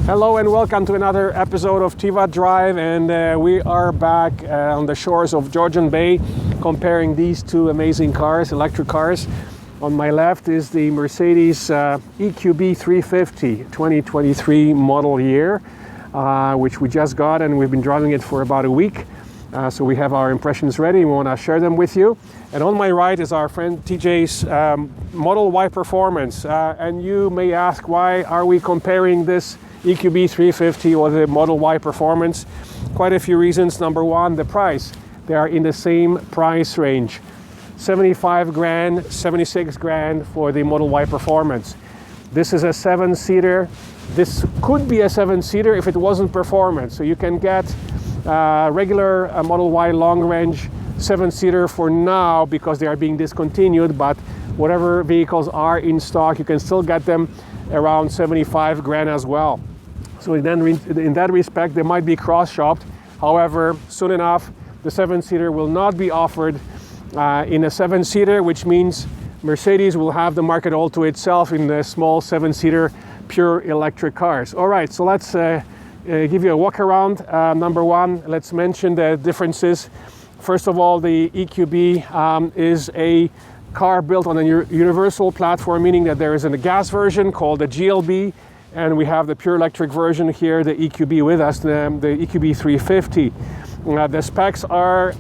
Hello and welcome to another episode of TEVAdrive, and we are back on the shores of Georgian Bay comparing these two amazing cars, electric cars. On my left is the Mercedes EQB 350 2023 model year, which we just got, and we've been driving it for about a week. So we have our impressions ready. We want to share them with you. And on my right is our friend TJ's Model Y performance. And you may ask, why are we comparing this EQB 350 or the Model Y performance? Quite a few reasons. Number one, the price. They are in the same price range. 75 grand, 76 grand for the Model Y performance. This is a 7-seater. This could be a 7-seater if it wasn't performance. So you can get regular Model Y long range 7-seater for now because they are being discontinued, but whatever vehicles are in stock, you can still get them around 75 grand as well. So in that respect, they might be cross-shopped. However, soon enough, the 7-seater will not be offered in a 7-seater, which means Mercedes will have the market all to itself in the small 7-seater pure electric cars. All right, so let's give you a walk around. Number one, let's mention the differences. First of all, the EQB is a car built on a universal platform, meaning that there is a gas version called the GLB, and we have the pure electric version here, the EQB with us, the EQB 350. The specs are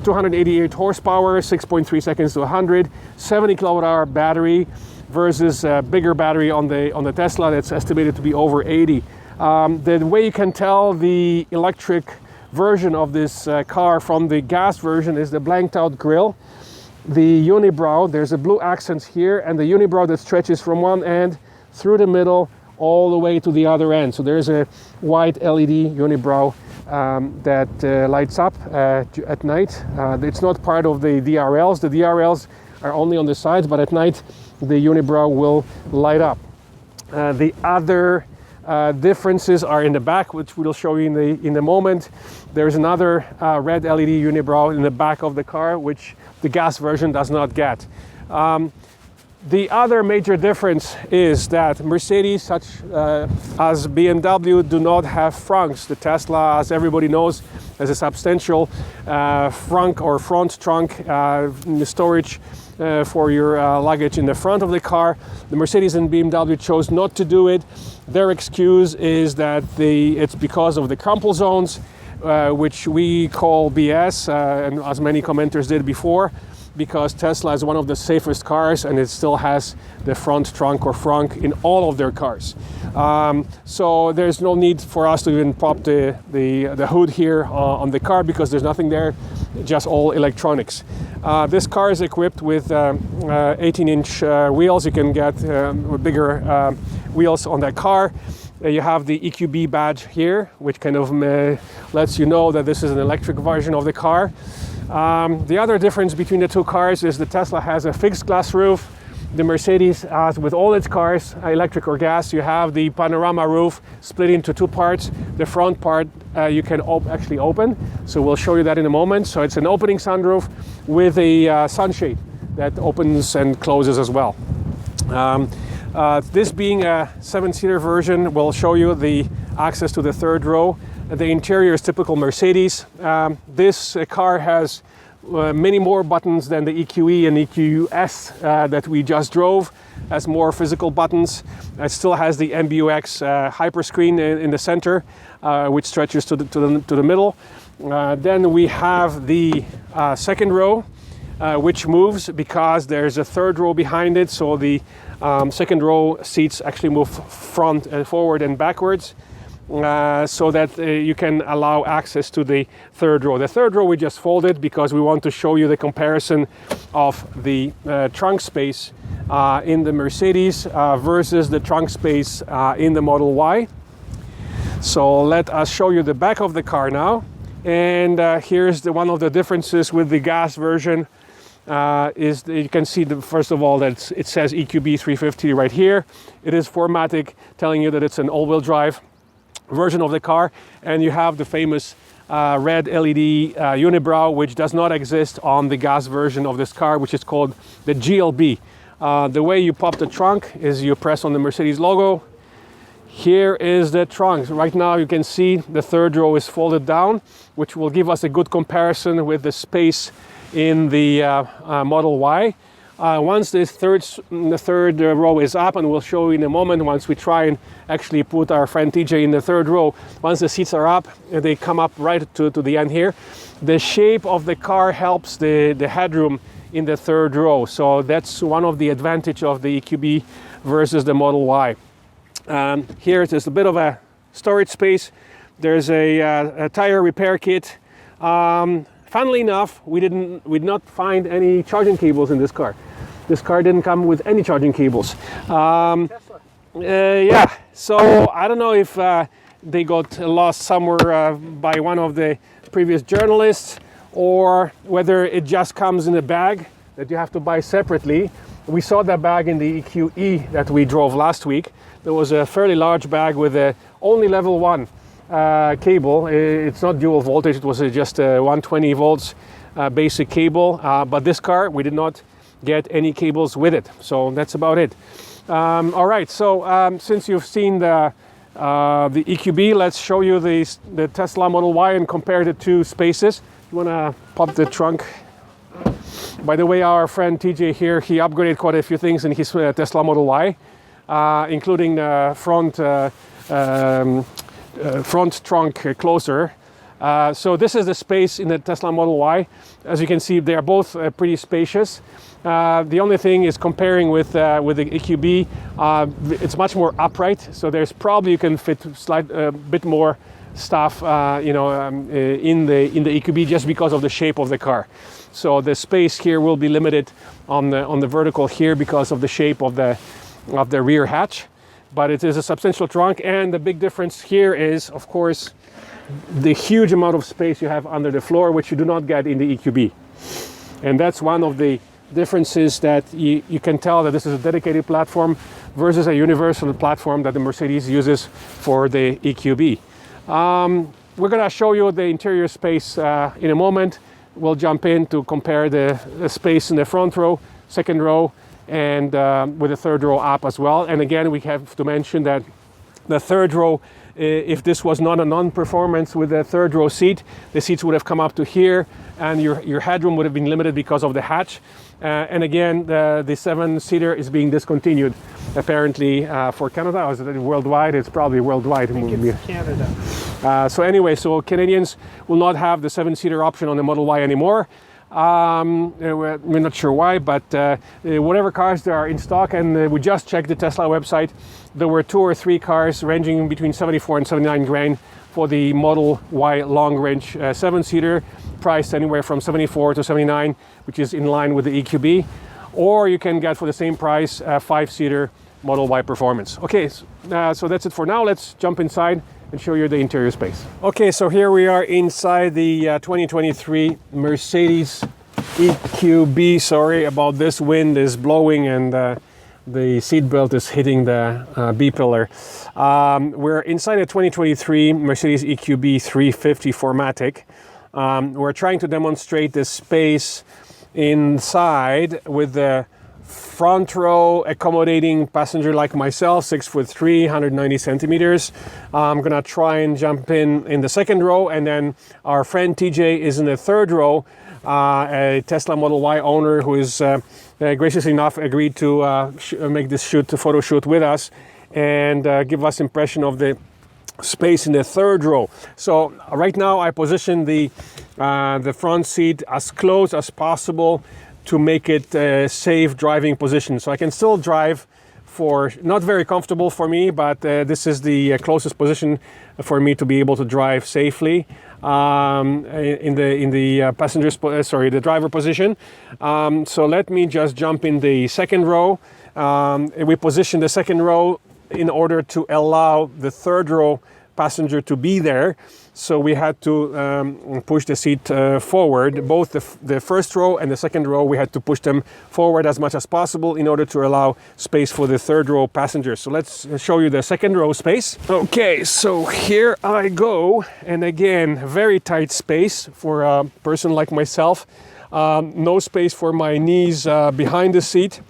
288 horsepower, 6.3 seconds to 100, 70 kilowatt-hour battery versus a bigger battery on the Tesla that's estimated to be over 80. The way you can tell the electric version of this car from the gas version is the blanked out grille. The unibrow, there's a blue accent here, and the unibrow that stretches from one end through the middle all the way to the other end. So there's a white LED unibrow that lights up at night. It's not part of the DRLs. The DRLs are only on the sides, but at night the unibrow will light up. The other differences are in the back, which we'll show you in a moment. There's another red LED unibrow in the back of the car, which the gas version does not get. The other major difference is that Mercedes, such as BMW, do not have frunks. The Tesla, as everybody knows, has a substantial frunk or front trunk storage for your luggage in the front of the car. The Mercedes and BMW chose not to do it. Their excuse is that it's because of the crumple zones, which we call BS, and as many commenters did before, because Tesla is one of the safest cars and it still has the front trunk or frunk in all of their cars. So there's no need for us to even pop the hood here on the car because there's nothing there, just all electronics. This car is equipped with 18-inch wheels. You can get bigger wheels on that car. You have the EQB badge here, which kind of lets you know that this is an electric version of the car. The other difference between the two cars is the Tesla has a fixed glass roof. The Mercedes, as with all its cars, electric or gas, you have the panorama roof split into two parts. The front part you can actually open, so we'll show you that in a moment. So it's an opening sunroof with a sunshade that opens and closes as well. This being a 7-seater version, we'll show you the access to the third row. The interior is typical Mercedes. This car has many more buttons than the EQE and EQS that we just drove. Has more physical buttons. It still has the MBUX hyperscreen in the center, which stretches to the middle. Then we have the second row, which moves because there's a third row behind it. So the second row seats actually move front and forward and backwards. So that you can allow access to the third row. The third row we just folded because we want to show you the comparison of the trunk space in the Mercedes versus the trunk space in the Model Y. So let us show you the back of the car now. And here's one of the differences with the gas version. You can see, first of all, that it says EQB 350 right here. It is 4MATIC, telling you that it's an all-wheel drive version of the car, and you have the famous red LED unibrow, which does not exist on the gas version of this car, which is called the GLB. The way you pop the trunk is you press on the Mercedes logo here is the trunk. Right now you can see the third row is folded down, which will give us a good comparison with the space in the Model Y. Once the third row is up, and we'll show you in a moment once we try and actually put our friend TJ in the third row, once the seats are up, they come up right to the end here. The shape of the car helps the headroom in the third row. So that's one of the advantage of the EQB versus the Model Y. Here there's a bit of a storage space. There's a tire repair kit. Funnily enough, we did not find any charging cables in this car. This car didn't come with any charging cables. Yeah, so I don't know if they got lost somewhere by one of the previous journalists, or whether it just comes in a bag that you have to buy separately. We saw that bag in the EQE that we drove last week. There was a fairly large bag with only level 1 cable. It's not dual voltage, it was just a 120 volts basic cable, but this car we did not get any cables with it, so that's about it. All right, so since you've seen the EQB, let's show you the Tesla Model Y and compare the two spaces. You want to pop the trunk? By the way, our friend TJ here, he upgraded quite a few things in his Tesla Model Y, including the front trunk closer. So this is the space in the Tesla Model Y. As you can see, they are both pretty spacious. The only thing is comparing with the EQB, it's much more upright. So there's probably you can fit a bit more stuff, in the EQB just because of the shape of the car. So the space here will be limited on the vertical here because of the shape of the rear hatch. But it is a substantial trunk, and the big difference here is, of course, the huge amount of space you have under the floor, which you do not get in the EQB. And that's one of the differences that you can tell that this is a dedicated platform versus a universal platform that the Mercedes uses for the EQB. We're going to show you the interior space in a moment. We'll jump in to compare the space in the front row, second row, and with the third row up as well. And again, we have to mention that the third row, if this was not a non-performance with the third row seat, the seats would have come up to here, and your headroom would have been limited because of the hatch. And again, the 7-seater is being discontinued, apparently, for Canada. Or is it worldwide? It's probably worldwide. I think it's Canada. So anyway, so Canadians will not have the 7-seater option on the Model Y anymore. We're not sure why, but whatever cars there are in stock, and we just checked the Tesla website, there were 2 or 3 cars ranging between 74 and 79 grand for the Model Y long range 7-seater, priced anywhere from 74 to 79, which is in line with the EQB. Or you can get for the same price a 5-seater Model Y Performance. Okay, so that's it for now. Let's jump inside and show you the interior space. Okay, so here we are inside the 2023 Mercedes EQB. Sorry about this, wind is blowing and the seat belt is hitting the B-pillar. We're inside a 2023 Mercedes EQB 350 4MATIC. We're trying to demonstrate the space inside with the front row accommodating passenger like myself, 6'3", 190 centimeters. I'm gonna try and jump in the second row, and then our friend TJ is in the third row, a Tesla Model Y owner who is graciously enough agreed to make this photo shoot with us and give us impression of the space in the third row. So right now I position the front seat as close as possible to make it a safe driving position. So I can still drive for, not very comfortable for me, but this is the closest position for me to be able to drive safely in the driver position. So let me just jump in the second row. We position the second row in order to allow the third row passenger to be there. So we had to push the seat forward. Both the first row and the second row, we had to push them forward as much as possible in order to allow space for the third row passengers. So let's show you the second row space. Okay, so here I go. And again, very tight space for a person like myself. No space for my knees behind the seat.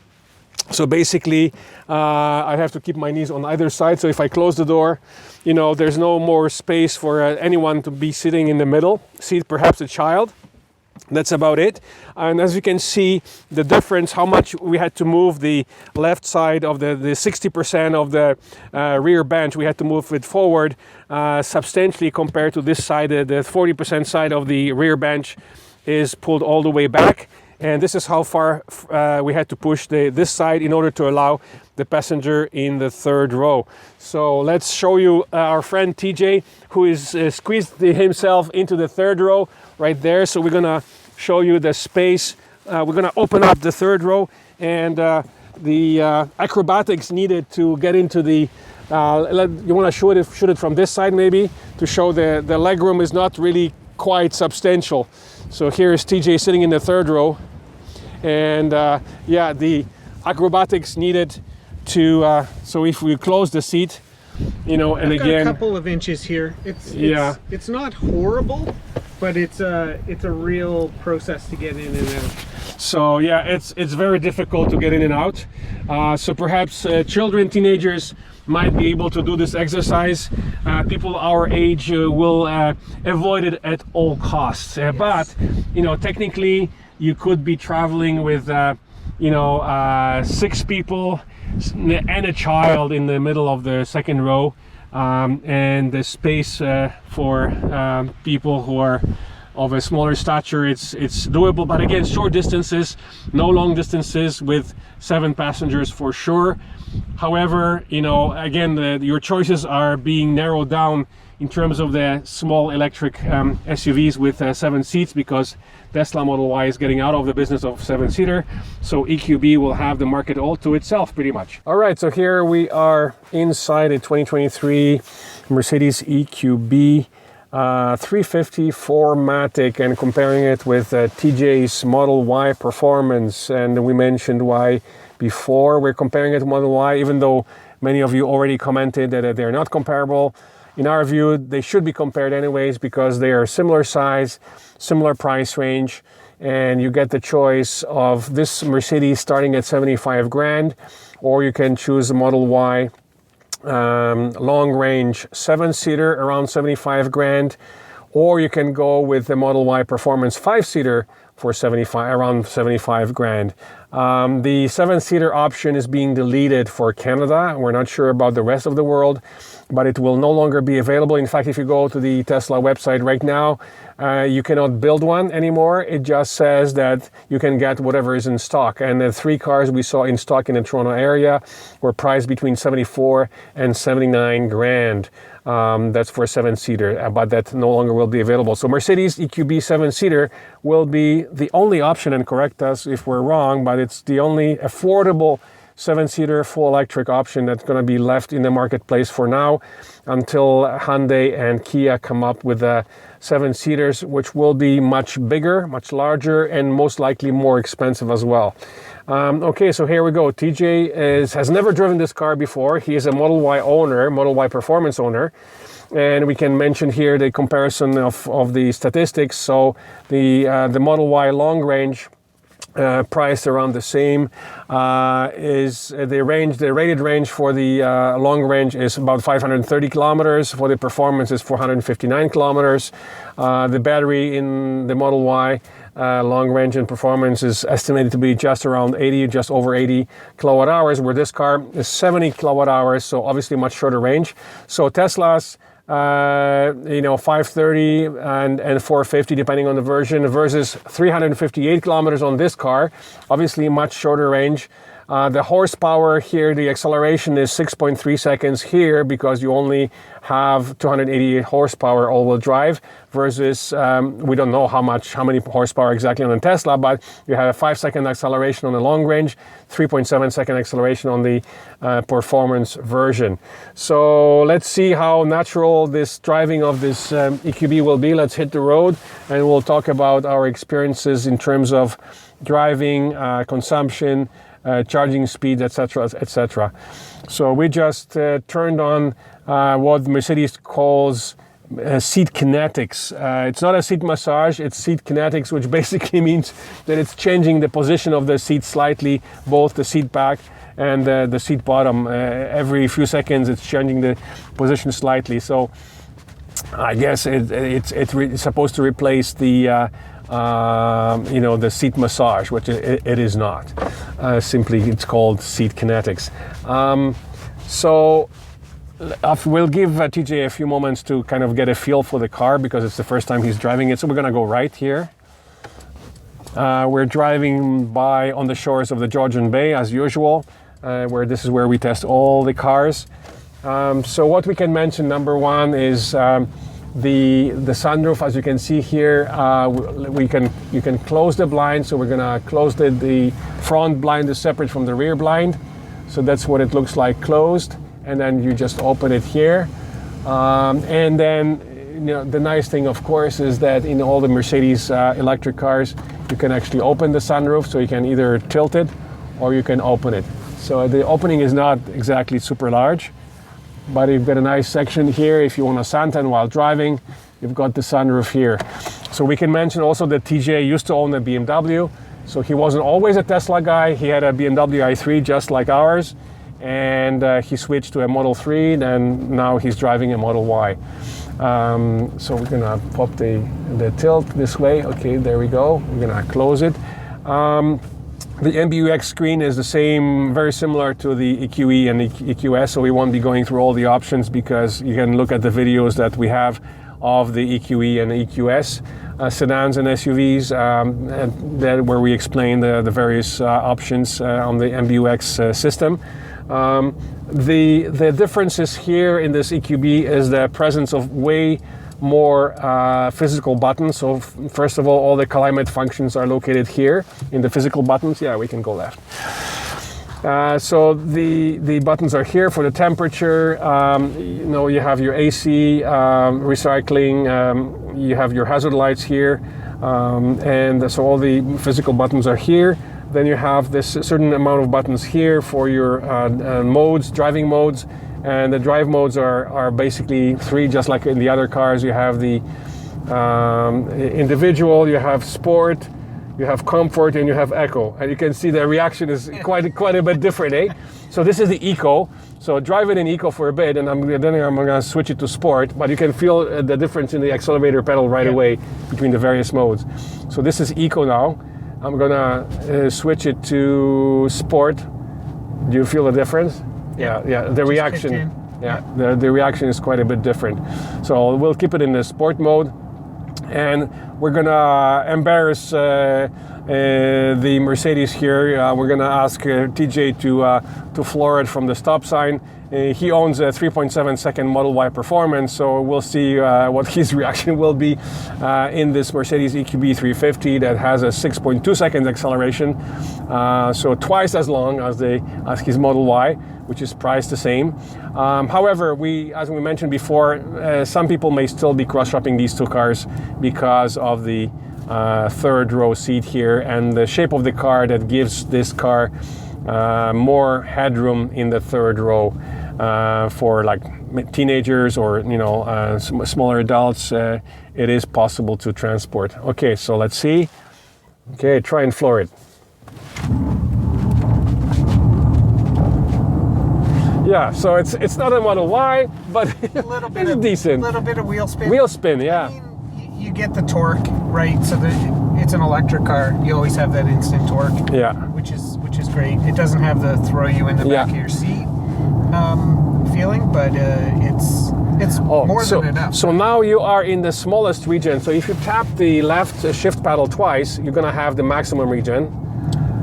So basically, I have to keep my knees on either side. So if I close the door, you know, there's no more space for anyone to be sitting in the middle seat, perhaps a child. That's about it. And as you can see, the difference, how much we had to move the left side of the 60% of the rear bench, we had to move it forward substantially compared to this side. The 40% side of the rear bench is pulled all the way back. And this is how far we had to push this side in order to allow the passenger in the third row. So let's show you our friend TJ, who is squeezed himself into the third row right there. So we're gonna show you the space. We're gonna open up the third row, and the acrobatics needed to get into the, you wanna shoot it from this side maybe, to show the leg room is not really quite substantial. So here is TJ sitting in the third row, and yeah, the acrobatics needed to, so if we close the seat, you know, and I've got again, a couple of inches here. It's not horrible, but it's a real process to get in and out. So yeah, it's very difficult to get in and out. So perhaps children, teenagers might be able to do this exercise. People our age will avoid it at all costs. Yes. But you know, technically, you could be traveling with you know, 6 people and a child in the middle of the second row, and the space for people who are of a smaller stature, it's doable. But again, short distances, no long distances with 7 passengers for sure. However, you know, again, your choices are being narrowed down in terms of the small electric SUVs with 7 seats, because Tesla Model Y is getting out of the business of 7-seater. So EQB will have the market all to itself pretty much. All right, so here we are inside a 2023 Mercedes EQB 350 4MATIC, and comparing it with TJ's Model Y Performance. And we mentioned why before. We're comparing it to Model Y, even though many of you already commented that they're not comparable. In our view, they should be compared anyways, because they are similar size, similar price range, and you get the choice of this Mercedes starting at 75 grand, or you can choose the Model Y long range 7-seater around 75 grand, or you can go with the Model Y Performance 5-seater for around 75 grand. The 7-seater option is being deleted for Canada. We're not sure about the rest of the world, but it will no longer be available. In fact, if you go to the Tesla website right now, you cannot build one anymore. It just says that you can get whatever is in stock. And the 3 cars we saw in stock in the Toronto area were priced between 74 and 79 grand. That's for a 7-seater, but that no longer will be available. So Mercedes EQB 7-seater will be the only option, and correct us if we're wrong, but it's the only affordable 7-seater full electric option that's going to be left in the marketplace for now, until Hyundai and Kia come up with 7-seaters, which will be much bigger, much larger, and most likely more expensive as well. Okay, so here we go. TJ has never driven this car before. He is a Model Y owner, Model Y Performance owner. And we can mention here the comparison of the statistics. So the Model Y long range, priced around the same, is the rated range for the long range is about 530 kilometers. For the Performance is 459 kilometers. The battery in the Model Y long range and Performance is estimated to be just around 80, just over 80 kilowatt hours, where this car is 70 kilowatt hours, so obviously much shorter range. So Tesla's 530 and 450 depending on the version, versus 358 kilometers on this car, obviously much shorter range. The horsepower here, the acceleration is 6.3 seconds here, because you only have 288 horsepower all-wheel drive, versus we don't know how many horsepower exactly on the Tesla, but you have a 5-second acceleration on the long range, 3.7-second acceleration on the Performance version. So let's see how natural this driving of this EQB will be. Let's hit the road, and we'll talk about our experiences in terms of driving, consumption, charging speed, etc., etc. So we just turned on what Mercedes calls seat kinetics. It's not a seat massage, it's seat kinetics, which basically means that it's changing the position of the seat slightly, both the seat back and the seat bottom. Every few seconds it's changing the position slightly. So I guess it's supposed to replace the the seat massage, which it is not. Simply it's called seat kinetics. So we'll give TJ a few moments to kind of get a feel for the car, because it's the first time he's driving it. So we're gonna go right here. We're driving by on the shores of the Georgian Bay as usual, where this is where we test all the cars. So what we can mention, number one, is the sunroof. As you can see here, you can close the blind. So we're gonna close the front blind is separate from the rear blind. So that's what it looks like closed. And then you just open it here. And then the nice thing, of course, is that in all the Mercedes electric cars, you can actually open the sunroof. So you can either tilt it or you can open it. So the opening is not exactly super large, but you've got a nice section here. If you want to suntan while driving, you've got the sunroof here. So we can mention also that TJ used to own a BMW. So he wasn't always a Tesla guy. He had a BMW i3 just like ours. And he switched to a Model 3, and now he's driving a Model Y. So we're gonna pop the tilt this way. Okay, there we go. We're gonna close it. The MBUX screen is the same, very similar to the EQE and EQS, so we won't be going through all the options, because you can look at the videos that we have of the EQE and EQS sedans and SUVs, where we explain the various options on the MBUX system. The differences here in this EQB is the presence of way more physical buttons. So first of all the climate functions are located here in the physical buttons. Yeah, we can go left. So the buttons are here for the temperature. You have your AC, recycling, you have your hazard lights here, and so all the physical buttons are here. Then you have this certain amount of buttons here for your modes, driving modes, and the drive modes are basically three, just like in the other cars. You have the individual, you have sport, you have comfort, and you have eco. And you can see the reaction is quite a bit different, eh? So this is the eco. So drive it in eco for a bit, and then I'm gonna switch it to sport. But you can feel the difference in the accelerator pedal right away between the various modes. So this is eco now. I'm gonna switch it to sport. Do you feel the difference? Yeah. The reaction. Yeah, the reaction is quite a bit different. So we'll keep it in the sport mode, and we're gonna embarrass the Mercedes here. We're gonna ask TJ to floor it from the stop sign. He owns a 3.7 second Model Y Performance, so we'll see what his reaction will be in this Mercedes EQB 350 that has a 6.2 seconds acceleration, so twice as long as his Model Y, which is priced the same. However, as we mentioned before, some people may still be cross-shopping these two cars because of the third row seat here and the shape of the car that gives this car more headroom in the third row for like teenagers or smaller adults. It is possible to transport. Okay, so let's see. Okay, try and floor it. Yeah, so it's not a Model Y, but it's decent. A little bit of wheel spin. Wheel spin, yeah. I mean, you get the torque, right? So it's an electric car. You always have that instant torque. Yeah. Which is great. It doesn't have the throw you in the back of your seat feeling, but it's more than enough. So now you are in the smallest region. So if you tap the left shift paddle twice, you're gonna have the maximum region.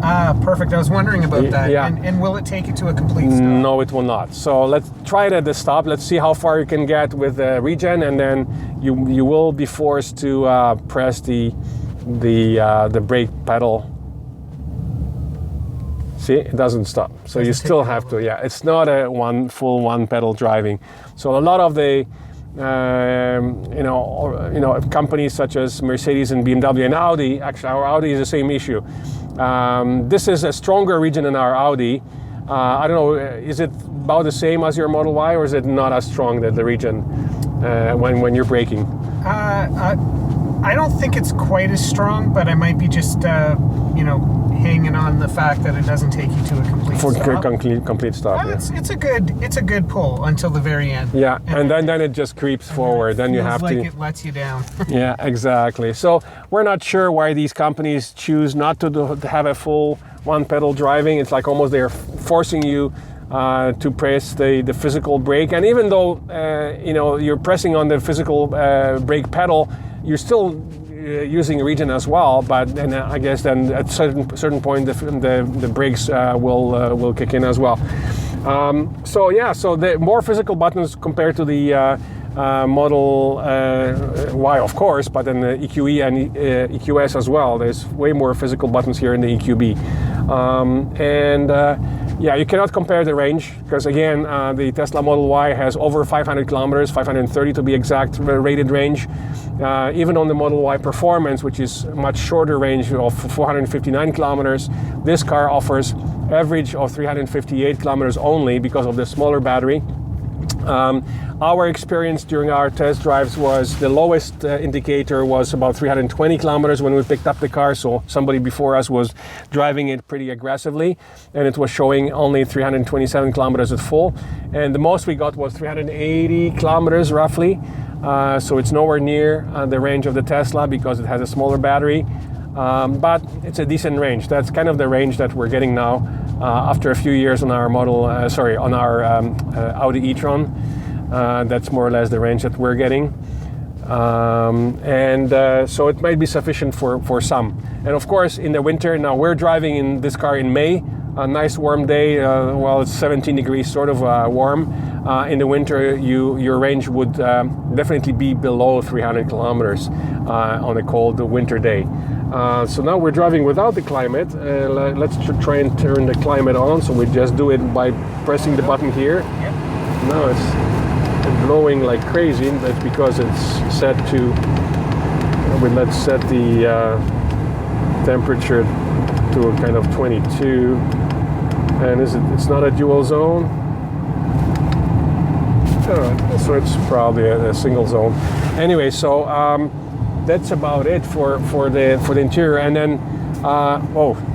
Ah, perfect. I was wondering about that. Yeah. And will it take you to a complete stop? No, it will not. So let's try it at the stop. Let's see how far you can get with the regen, and then you will be forced to press the brake pedal. See, it doesn't stop. So you still have to. Yeah, it's not a full one pedal driving. So a lot of the companies such as Mercedes and BMW and Audi. Actually, our Audi is the same issue. This is a stronger region in our Audi. I don't know, is it about the same as your Model Y, or is it not as strong, that the region? when you're braking? I don't think it's quite as strong, but I might be just hanging on the fact that it doesn't take you to a complete stop. Complete stop. It's a good pull until the very end. Yeah, and then it just creeps forward. Then you have like to. It lets you down. Yeah, exactly. So we're not sure why these companies choose not to have a full one-pedal driving. It's like almost they're forcing you to press the physical brake, and even though you're pressing on the physical brake pedal, you're still using regen as well. But then I guess then at certain point the brakes will kick in as well. So the more physical buttons compared to the Model Y, of course, but then the EQE and EQS as well. There's way more physical buttons here in the EQB. You cannot compare the range because, again, the Tesla Model Y has over 500 kilometers, 530 to be exact, rated range. Even on the Model Y Performance, which is a much shorter range of 459 kilometers, this car offers average of 358 kilometers only because of the smaller battery. Our experience during our test drives was the lowest indicator was about 320 kilometers when we picked up the car, so somebody before us was driving it pretty aggressively, and it was showing only 327 kilometers at full, and the most we got was 380 kilometers roughly, so it's nowhere near the range of the Tesla because it has a smaller battery. But it's a decent range. That's kind of the range that we're getting now after a few years on our Audi e-tron. That's more or less the range that we're getting. So it might be sufficient for some. And of course, in the winter, now we're driving in this car in May, a nice warm day, it's 17 degrees, sort of warm. In the winter, your range would definitely be below 300 kilometers on a cold winter day. So now we're driving without the climate. Let's try and turn the climate on. So we just do it by pressing the button here. Yep. Now it's blowing like crazy. That's because it's set to. Let's set the temperature to a kind of 22. And it's not a dual zone. So it's probably a single zone. Anyway, so that's about it for the interior. And then,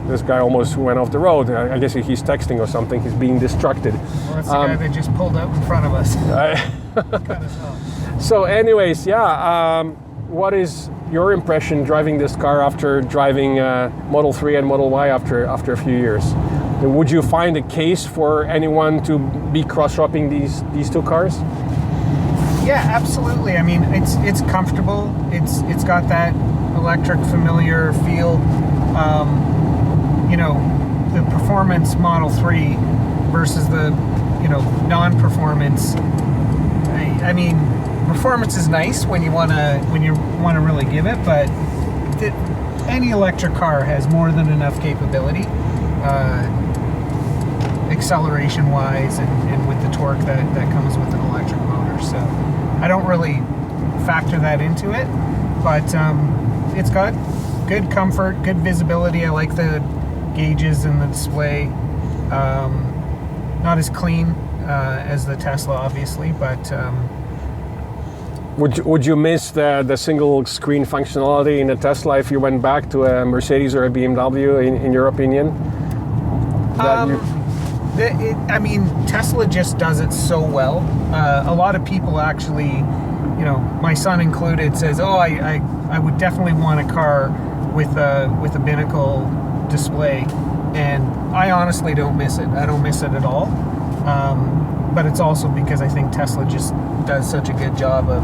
this guy almost went off the road. I guess he's texting or something. He's being distracted. Well, that's the guy that just pulled out in front of us. So anyways, what is your impression driving this car after driving Model 3 and Model Y after a few years? Would you find a case for anyone to be cross-shopping these two cars? Yeah, absolutely. I mean, it's comfortable. It's got that electric familiar feel. The performance Model 3 versus the non-performance. I mean, performance is nice when you wanna really give it, but any electric car has more than enough capability, acceleration wise and with the torque that comes with an electric motor. So I don't really factor that into it, but it's got good comfort, good visibility. I like the gauges and the display. Not as clean as the Tesla, obviously, but would you miss the single screen functionality in a Tesla if you went back to a Mercedes or a BMW, in your opinion? Tesla just does it so well. A lot of people actually, my son included, says, I would definitely want a car with a binnacle display, and I honestly don't miss it. I don't miss it at all. But it's also because I think Tesla just does such a good job of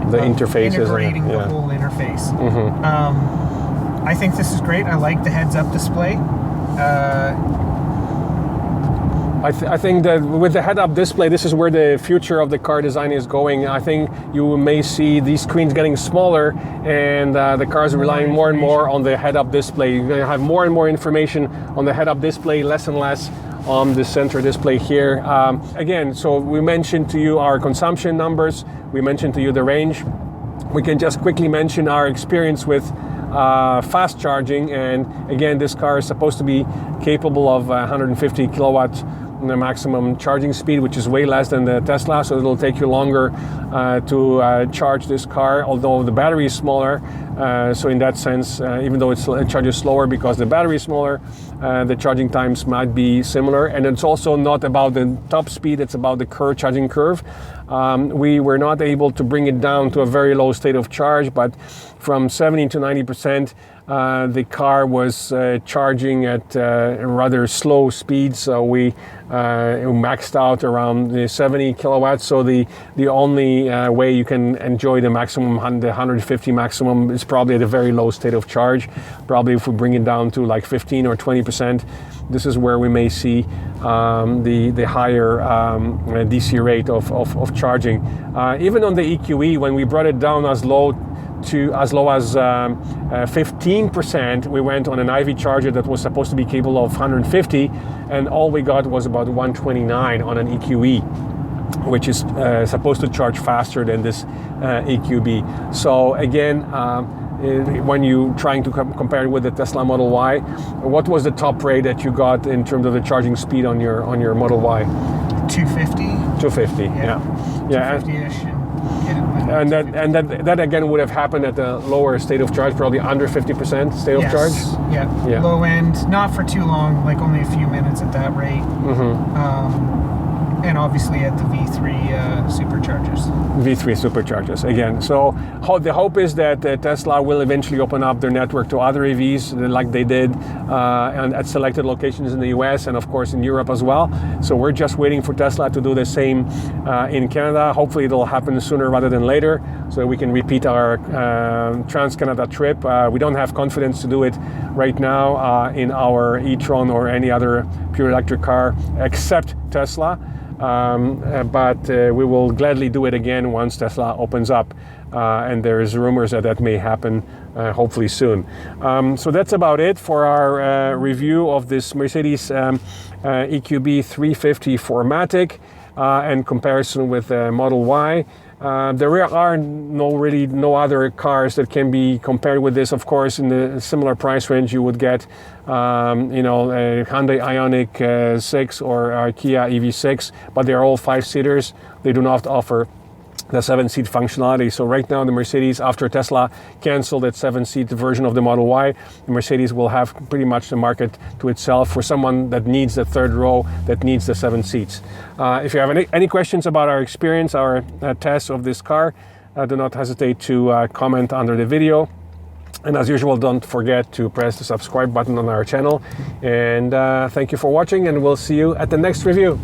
the interface, integrating the whole interface. Mm-hmm. I think this is great. I like the heads-up display. I think that with the head-up display, this is where the future of the car design is going. I think you may see these screens getting smaller, and the cars are relying more and more on the head-up display. You're going to have more and more information on the head-up display, less and less on the center display here. Again, so we mentioned to you our consumption numbers. We mentioned to you the range. We can just quickly mention our experience with fast charging, and again, this car is supposed to be capable of 150 kilowatt the maximum charging speed, which is way less than the Tesla, so it'll take you longer to charge this car, although the battery is smaller. So in that sense, even though it charges slower because the battery is smaller, the charging times might be similar. And it's also not about the top speed, it's about the charging curve. We were not able to bring it down to a very low state of charge, but from 70 to 90%, the car was charging at rather slow speeds. So we maxed out around the 70 kilowatts. So the only way you can enjoy the maximum, the 150 maximum, is probably at a very low state of charge. Probably if we bring it down to like 15 or 20%, this is where we may see the higher DC rate of charging. Even on the EQE, when we brought it down as low as 15%, we went on an IV charger that was supposed to be capable of 150, and all we got was about 129 on an EQE, which is supposed to charge faster than this EQB. So again, when you trying to compare it with the Tesla Model Y, what was the top rate that you got in terms of the charging speed on your Model Y? 250. 250. Yeah. 250-ish. And that again would have happened at a lower state of charge, probably under 50% state of charge. Yeah. Low end, not for too long, like only a few minutes at that rate. And obviously at the V3 superchargers. V3 superchargers again. So the hope is that Tesla will eventually open up their network to other EVs, like they did and at selected locations in the US and of course in Europe as well. So we're just waiting for Tesla to do the same in Canada. Hopefully it'll happen sooner rather than later, so that we can repeat our Trans-Canada trip. We don't have confidence to do it right now in our e-tron or any other pure electric car except Tesla. But we will gladly do it again once Tesla opens up, and there's rumors that may happen hopefully soon. So that's about it for our review of this Mercedes EQB 350 4MATIC and comparison with Model Y. There are no other cars that can be compared with this. Of course, in the similar price range, you would get, a Hyundai Ioniq 6 or Kia EV6, but they're all 5-seaters. They do not offer the 7-seat functionality. So right now, the Mercedes, after Tesla canceled its 7-seat version of the Model Y, the Mercedes will have pretty much the market to itself for someone that needs the third row, that needs the 7 seats. If you have any questions about our experience, our test of this car, do not hesitate to comment under the video. And as usual, don't forget to press the subscribe button on our channel. And thank you for watching, and we'll see you at the next review.